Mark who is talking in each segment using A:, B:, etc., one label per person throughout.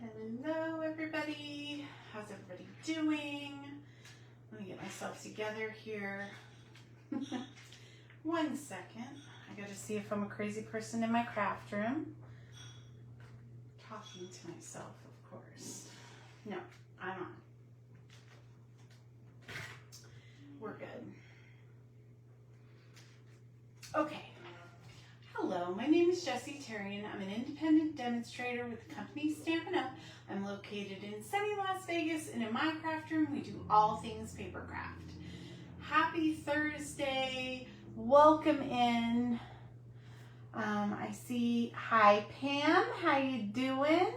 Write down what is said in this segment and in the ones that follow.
A: Hello everybody, how's everybody doing? Let me get myself together here. 1 second, I gotta see if I'm a crazy person in my craft room. Talking to myself, of course. No, I'm on. We're good. Okay. Hello, my name is Jessie Terrian. I'm an independent demonstrator with the company Stampin Up. I'm located in sunny Las Vegas, and in my craft room, we do all things paper craft. Happy Thursday. Welcome in. I see, hi Pam, how you doing?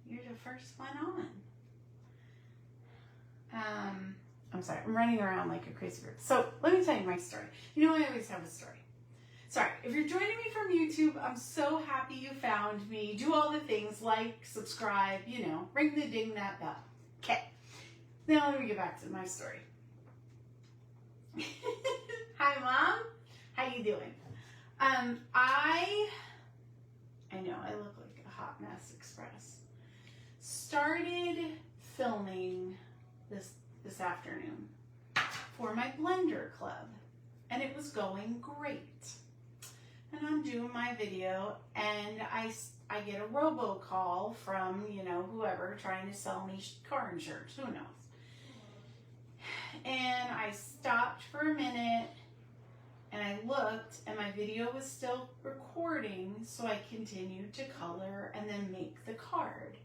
A: You're the first one on. I'm sorry, I'm running around like a crazy person. So let me tell you my story. You know I always have a story. Sorry, if you're joining me from YouTube, I'm so happy you found me. Do all the things, like, subscribe, you know, ring the ding that bell. Okay, now let me get back to my story. Hi Mom, how you doing? I know I look like a hot mess express. Started filming this afternoon for my blender club, and it was going great. And I'm doing my video, and I get a robocall from, you know, whoever trying to sell me car insurance, who knows. And I stopped for a minute, and I looked, and my video was still recording, so I continued to color and then make the card.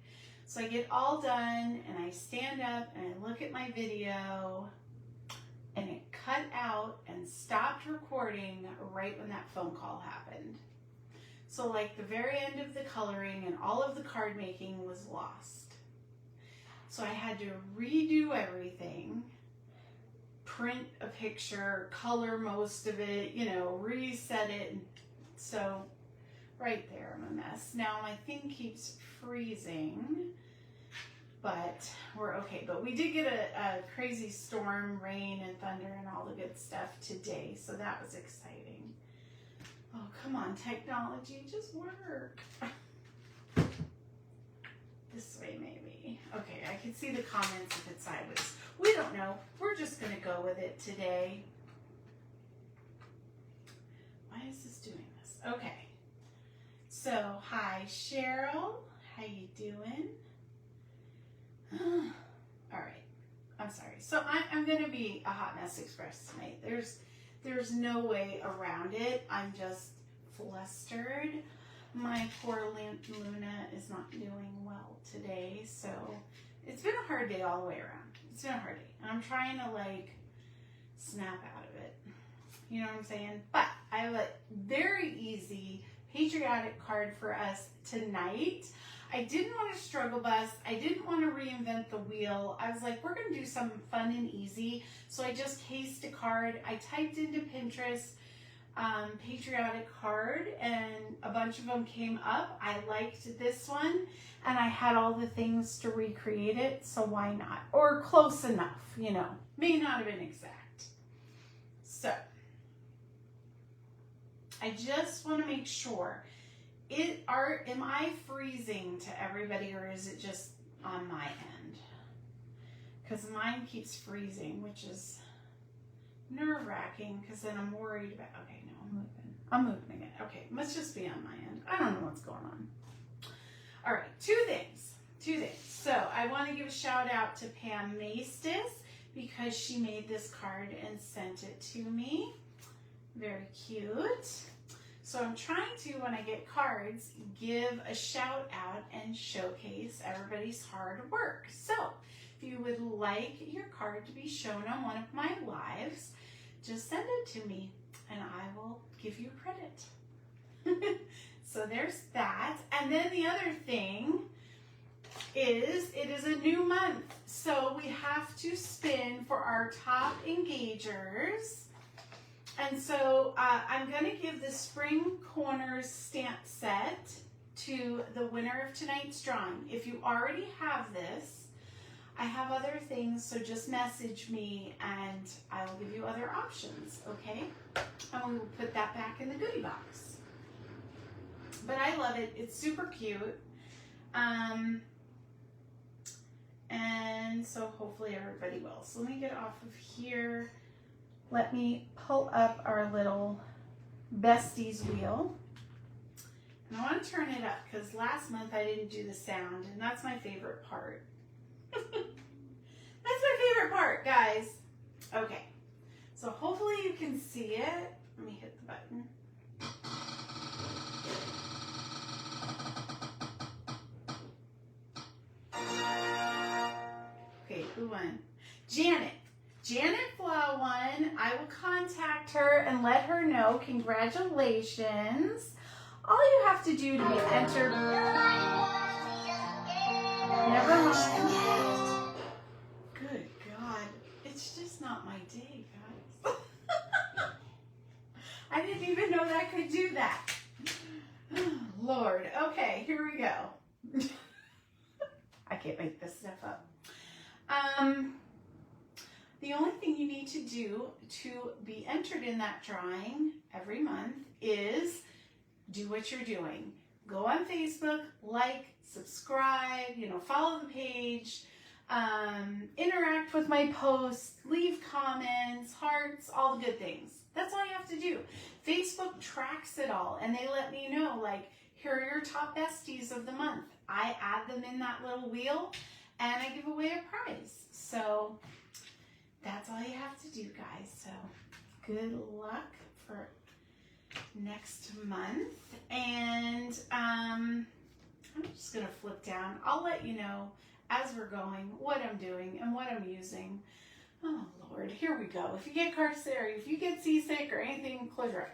A: So I get all done, and I stand up, and I look at my video, and it cut out and stopped recording right when that phone call happened. So like the very end of the coloring and all of the card making was lost. So I had to redo everything, print a picture, color most of it, you know, reset it. So right there, I'm a mess. Now my thing keeps freezing, but we're okay. But we did get a crazy storm, rain and thunder and all the good stuff today, so that was exciting. Oh, come on, technology, just work. This way maybe. Okay, I can see the comments if it's sideways. We don't know. We're just gonna go with it today. Why is this doing this? Okay. So, hi Cheryl, how you doing? All right, I'm sorry. So I'm gonna be a hot mess express tonight. There's no way around it. I'm just flustered. My poor Luna is not doing well today, so it's been a hard day all the way around. It's been a hard day, and I'm trying to like snap out of it. You know what I'm saying? But I have a very easy patriotic card for us tonight. I didn't want to struggle bus. I didn't want to reinvent the wheel. I was like, we're going to do something fun and easy. So I just cased a card. I typed into Pinterest patriotic card, and a bunch of them came up. I liked this one, and I had all the things to recreate it, so why not? Or close enough, you know. May not have been exact. So I just want to make sure. Am I freezing to everybody, or is it just on my end? Because mine keeps freezing, which is nerve-wracking, because then I'm worried about, okay, no, I'm moving again. Okay, must just be on my end. I don't know what's going on. All right, two things. So I want to give a shout out to Pam Maestis, because she made this card and sent it to me. Very cute. So I'm trying to, when I get cards, give a shout out and showcase everybody's hard work. So if you would like your card to be shown on one of my lives, just send it to me and I will give you credit. So there's that. And then the other thing is, it is a new month. So we have to spin for our top engagers. And so I'm going to give the Spring Corners stamp set to the winner of tonight's drawing. If you already have this, I have other things, so just message me and I will give you other options, okay? And we will put that back in the goodie box. But I love it. It's super cute. And so hopefully everybody will. So let me get off of here. Let me pull up our little besties wheel. And I want to turn it up because last month I didn't do the sound, and that's my favorite part. That's my favorite part, guys. Okay, so hopefully you can see it. Let me hit the button. Okay, who won? Janet. Janet Flaw won. I will contact her and let her know. Congratulations. All you have to do to be entered. Never mind. Good God. It's just not my day, guys. I didn't even know that could do that. Lord. Okay, here we go. I can't make this stuff up. The only thing you need to do to be entered in that drawing every month is do what you're doing. Go on Facebook, like, subscribe, follow the page, interact with my posts, leave comments, hearts, all the good things. That's all you have to do. Facebook tracks it all, and they let me know, like, here are your top besties of the month. I add them in that little wheel, and I give away a prize. So that's all you have to do, guys. So good luck for next month. And I'm just going to flip down. I'll let you know as we're going what I'm doing and what I'm using. Oh, Lord. Here we go. If you get car sick, or if you get seasick or anything, close your eyes.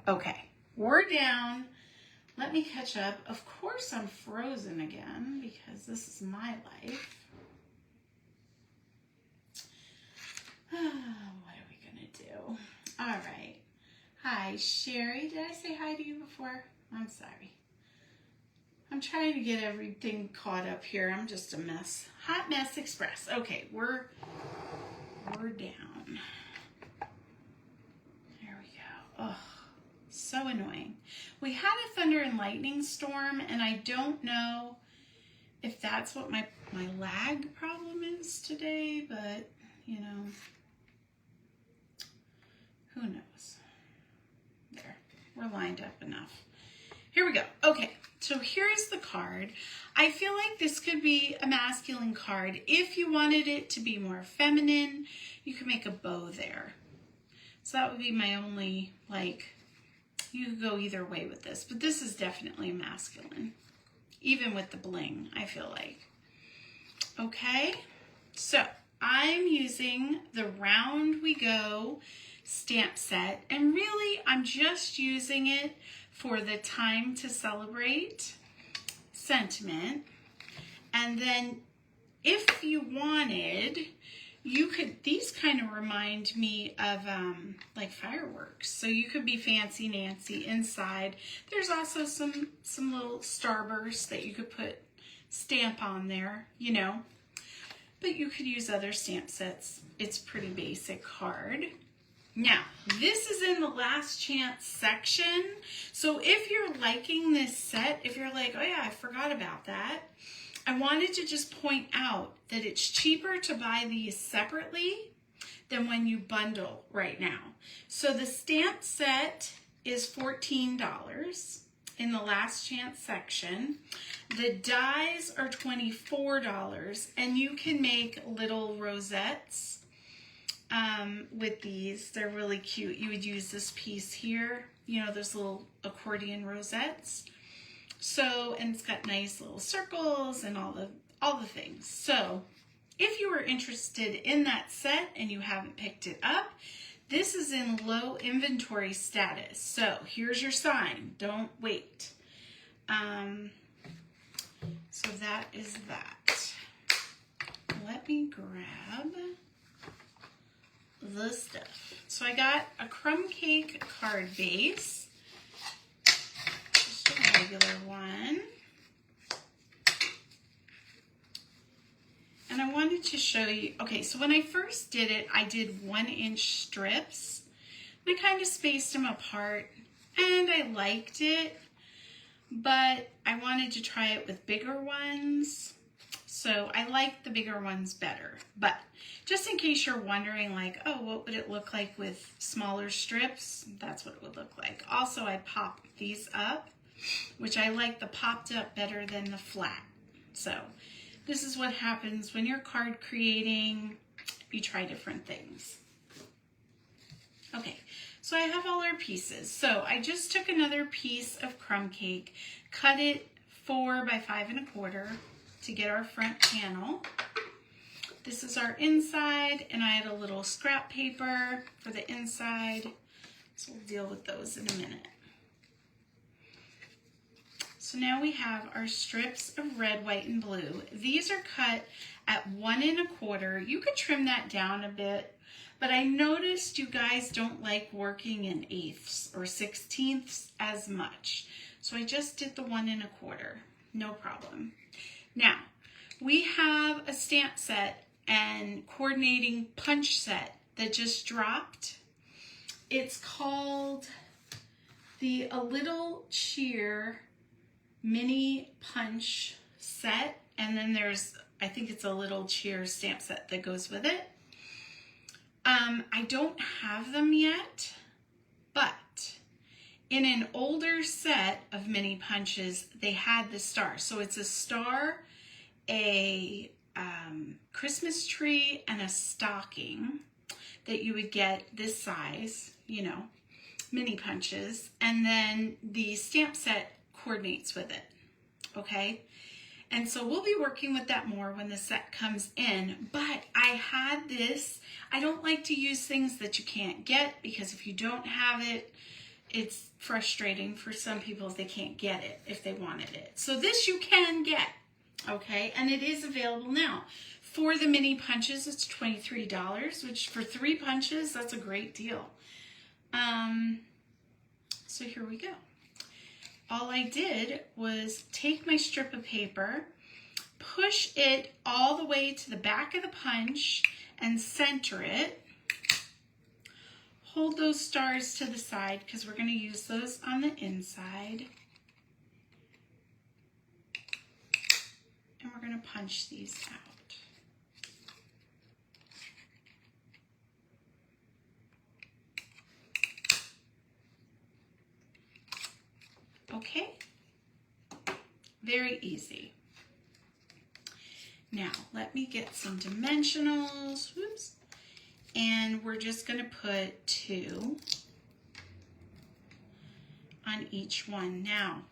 A: Okay. We're down. Let me catch up. Of course, I'm frozen again because this is my life. What are we going to do? All right. Hi, Sherry. Did I say hi to you before? I'm sorry. I'm trying to get everything caught up here. I'm just a mess. Hot Mess Express. Okay, we're down. There we go. Oh, so annoying. We had a thunder and lightning storm, and I don't know if that's what my lag problem is today, but, who knows? There, we're lined up enough. Here we go. Okay, so here's the card. I feel like this could be a masculine card. If you wanted it to be more feminine, you could make a bow there. So that would be my only, you could go either way with this, but this is definitely masculine. Even with the bling, I feel like. Okay, so I'm using the Round We Go stamp set, and really I'm just using it for the time to celebrate sentiment. And then if you wanted, you could, these kind of remind me of like fireworks. So you could be fancy Nancy inside. There's also some little starbursts that you could put stamp on there, but you could use other stamp sets. It's pretty basic card. Now, this is in the last chance section. So if you're liking this set, if you're like, oh yeah, I forgot about that, I wanted to just point out that it's cheaper to buy these separately than when you bundle right now. So the stamp set is $14 in the last chance section. The dies are $24, and you can make little rosettes with these. They're really cute. You would use this piece here, those little accordion rosettes. So, and it's got nice little circles and all the things. So, if you are interested in that set and you haven't picked it up, this is in low inventory status. So, here's your sign. Don't wait. So that is that. Let me grab the stuff. So I got a crumb cake card base, just a regular one. And I wanted to show you, okay, so when I first did it, I did 1-inch strips. I kind of spaced them apart, and I liked it, but I wanted to try it with bigger ones. So I like the bigger ones better. But just in case you're wondering, like, oh, what would it look like with smaller strips? That's what it would look like. Also, I popped these up, which I like the popped up better than the flat. So this is what happens when you're card creating. You try different things. Okay, so I have all our pieces. So I just took another piece of crumb cake, cut it 4 by 5 1/4 to get our front panel. This is our inside, and I had a little scrap paper for the inside, so we'll deal with those in a minute. So now we have our strips of red, white, and blue. These are cut at 1 1/4. You could trim that down a bit, but I noticed you guys don't like working in 1/8 or 1/16 as much. So I just did the 1 1/4, no problem. Now, we have a stamp set and coordinating punch set that just dropped. It's called the A Little Cheer Mini Punch Set, and then there's, I think it's a Little Cheer stamp set that goes with it. I don't have them yet, but in an older set of mini punches, they had the star. So it's a star, a Christmas tree, and a stocking that you would get this size, you know, mini punches. And then the stamp set coordinates with it, okay? And so we'll be working with that more when the set comes in. But I had this. I don't like to use things that you can't get, because if you don't have it, it's frustrating for some people if they can't get it, if they wanted it. So this you can get, okay? And it is available now. For the mini punches, it's $23, which for 3 punches, that's a great deal. So here we go. All I did was take my strip of paper, push it all the way to the back of the punch and center it. Hold those stars to the side because we're going to use those on the inside. And we're going to punch these out. Okay, very easy. Now, let me get some dimensionals, whoops, and we're just gonna put 2 on each one. Now,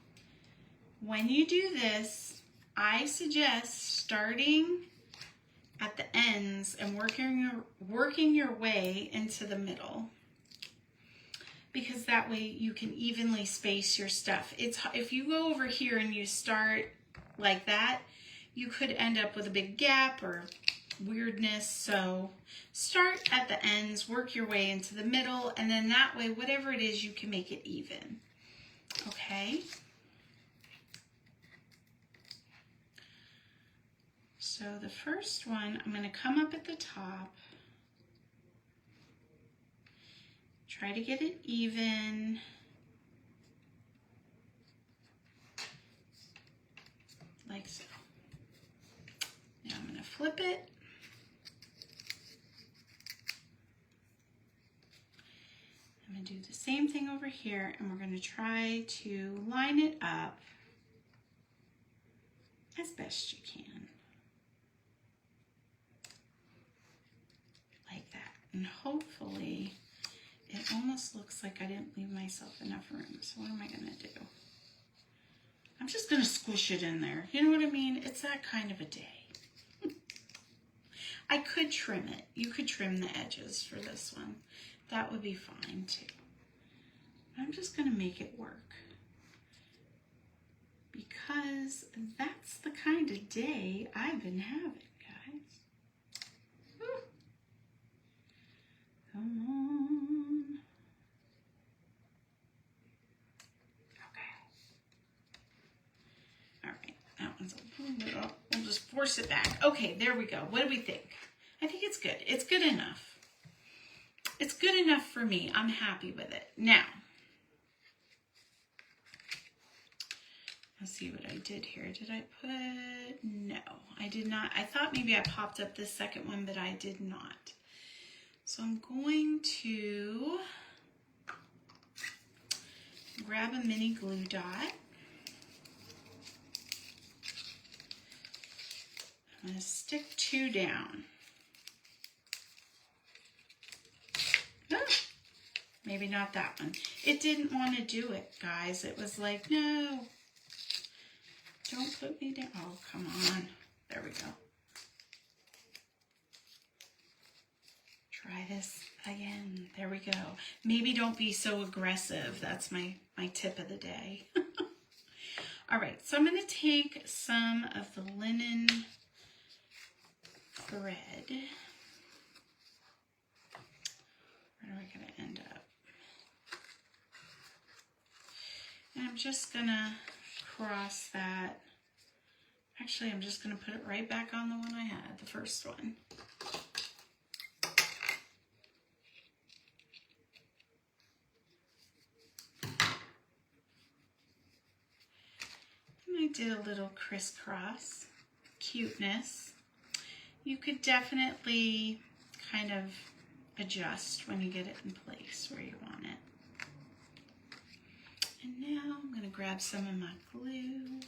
A: when you do this, I suggest starting at the ends and working your way into the middle, because that way you can evenly space your stuff. If you go over here and you start like that, you could end up with a big gap or weirdness. So start at the ends, work your way into the middle, and then that way, whatever it is, you can make it even. Okay? So the first one, I'm going to come up at the top. Try to get it even. Like so. Now I'm going to flip it. I'm going to do the same thing over here, and we're going to try to line it up as best you can. Like that. And hopefully it almost looks like I didn't leave myself enough room. So what am I going to do? I'm just going to squish it in there. You know what I mean? It's that kind of a day. I could trim it. You could trim the edges for this one. That would be fine too. I'm just going to make it work, because that's the kind of day I've been having, guys. Woo. Come on. Okay. All right, that one's a little bit up. We'll just force it back. Okay, there we go. What do we think? I think it's good. It's good enough. It's good enough for me. I'm happy with it. Now, Let's see what I did here. Did I put, no, I did not. I thought maybe I popped up this second one, but I did not. So I'm going to grab a mini glue dot. I'm going to stick 2 down. Oh, maybe not that one. It didn't want to do it, guys. It was like, no, don't put me down. Oh, come on. There we go. Try this again. There we go. Maybe don't be so aggressive. That's my tip of the day. All right, so I'm going to take some of the linen thread. Where am I going to end up? And I'm just going to cross that. Actually, I'm just going to put it right back on the one I had, the first one. And I did a little crisscross cuteness. You could definitely kind of adjust when you get it in place where you want it. And now I'm going to grab some of my glue.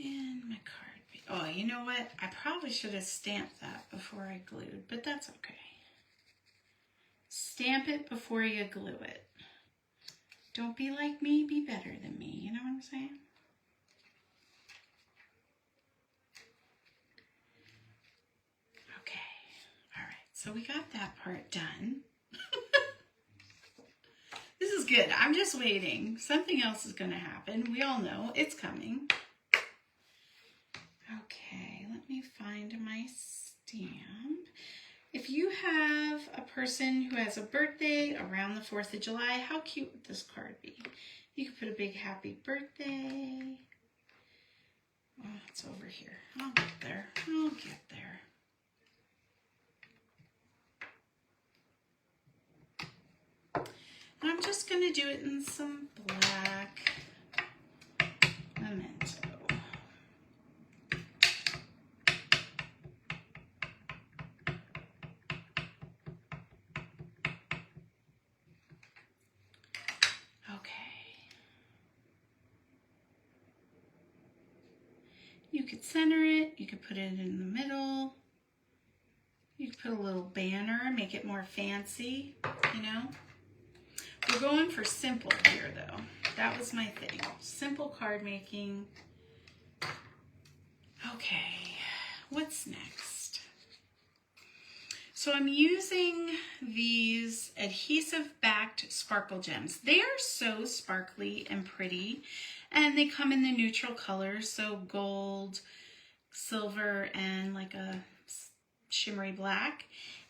A: And my card. Oh, you know what? I probably should have stamped that before I glued, but that's okay. Stamp it before you glue it. Don't be like me, be better than me. You know what I'm saying? Okay. All right. So we got that part done. This is good. I'm just waiting. Something else is going to happen. We all know it's coming. Okay, let me find my stamp. If you have a person who has a birthday around the 4th of July, how cute would this card be? You could put a big happy birthday. Oh, it's over here. I'll get there. I'll get there. And I'm just going to do it in some black memento. You could center it, you could put it in the middle, you could put a little banner, make it more fancy, you know. We're going for simple here though. That was my thing. Simple card making. Okay, what's next? So I'm using these adhesive backed sparkle gems. They are so sparkly and pretty, and they come in the neutral colors, so gold, silver, and like a shimmery black.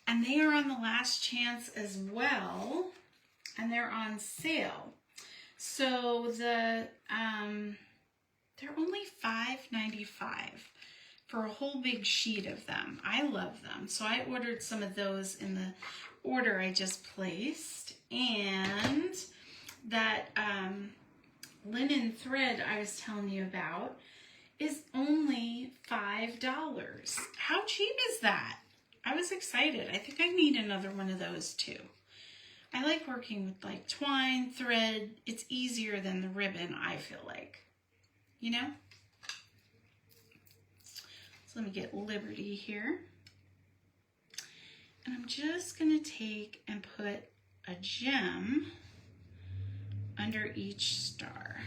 A: And they are on the last chance as well, and they're on sale. So they're only $5.95 for a whole big sheet of them. I love them. So I ordered some of those in the order I just placed. And that linen thread I was telling you about is only $5. How cheap is that? I was excited. I think I need another one of those too. I like working with like twine, thread. It's easier than the ribbon, I feel like. You know? So let me get Liberty here. And I'm just going to take and put a gem under each star.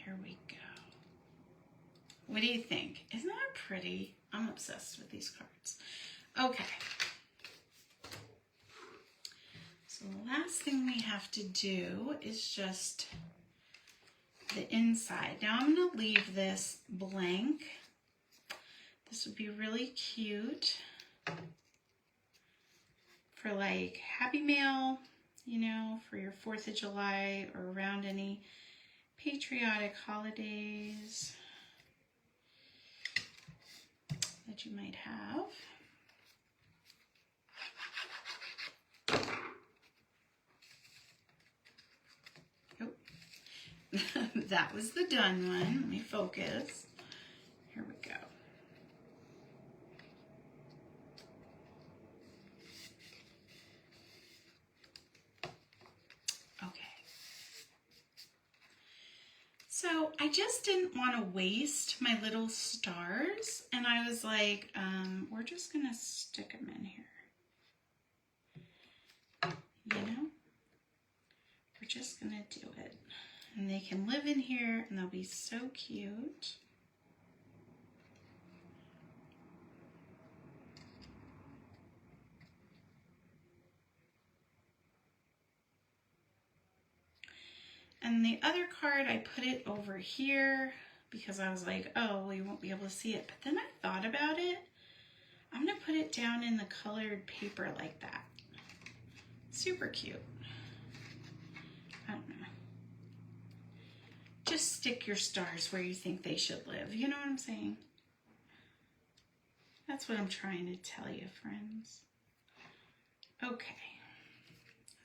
A: There we go. What do you think? Isn't that pretty? I'm obsessed with these cards. Okay. So the last thing we have to do is just the inside. Now I'm going to leave this blank. This would be really cute for like Happy Mail, you know, for your 4th of July or around any patriotic holidays that you might have. Oh, that was the done one. Let me focus. Here we go. So I just didn't want to waste my little stars, and I was like, we're just gonna stick them in here. You know, we're just gonna do it, and they can live in here, and they'll be so cute. And the other card, I put it over here because I was like, oh, well, you won't be able to see it. But then I thought about it. I'm going to put it down in the colored paper like that. Super cute. I don't know. Just stick your stars where you think they should live. You know what I'm saying? That's what I'm trying to tell you, friends. Okay.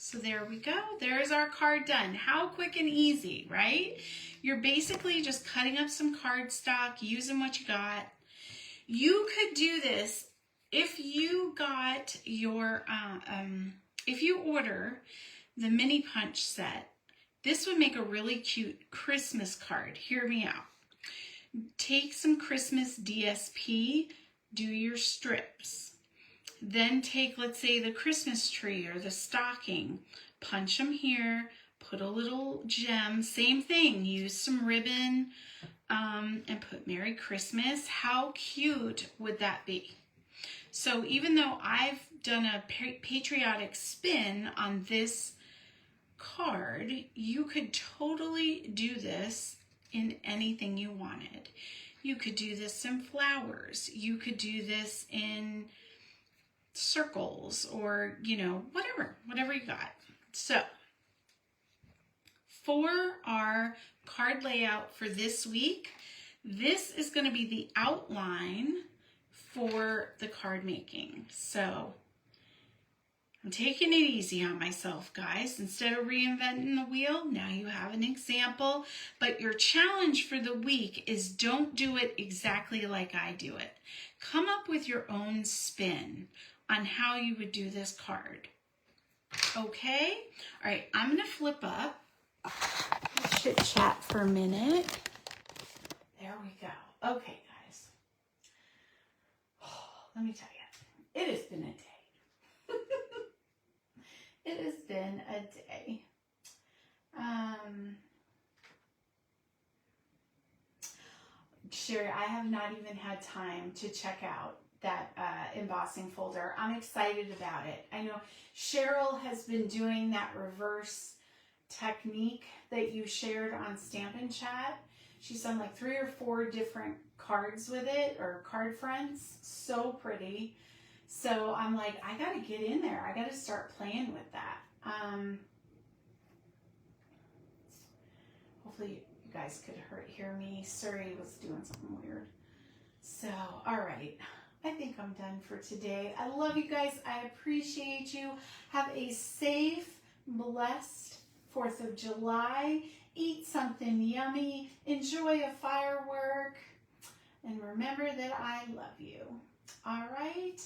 A: So there we go. There's our card done. How quick and easy, right? You're basically just cutting up some cardstock, using what you got. You could do this if you got your, if you order the mini punch set. This would make a really cute Christmas card. Hear me out. Take some Christmas DSP, do your strips. Then take, let's say, the Christmas tree or the stocking, punch them here, put a little gem, same thing, use some ribbon, and put Merry Christmas. How cute would that be? So even though I've done a patriotic spin on this card, you could totally do this in anything you wanted. You could do this in flowers. You could do this in circles, or, you know, whatever you got. So for our card layout for this week, this is going to be the outline for the card making. So I'm taking it easy on myself, guys. Instead of reinventing the wheel, now you have an example. But your challenge for the week is don't do it exactly like I do it. Come up with your own spin on how you would do this card. Okay? All right, I'm going to flip up. Let's chit chat for a minute. There we go. Okay, guys. Let me tell you, it has been a day. It has been a day. Sherry, I have not even had time to check out that embossing folder. I'm excited about it. I know Cheryl has been doing that reverse technique that you shared on Stampin' Chat. She's done like 3 or 4 different cards with it, or card fronts. So pretty. So I'm like, I gotta get in there. I gotta start playing with that. Hopefully you guys could hear me. Surrey was doing something weird. So, all right. I think I'm done for today. I love you guys. I appreciate you. Have a safe, blessed 4th of July. Eat something yummy. Enjoy a firework. And remember that I love you. All right?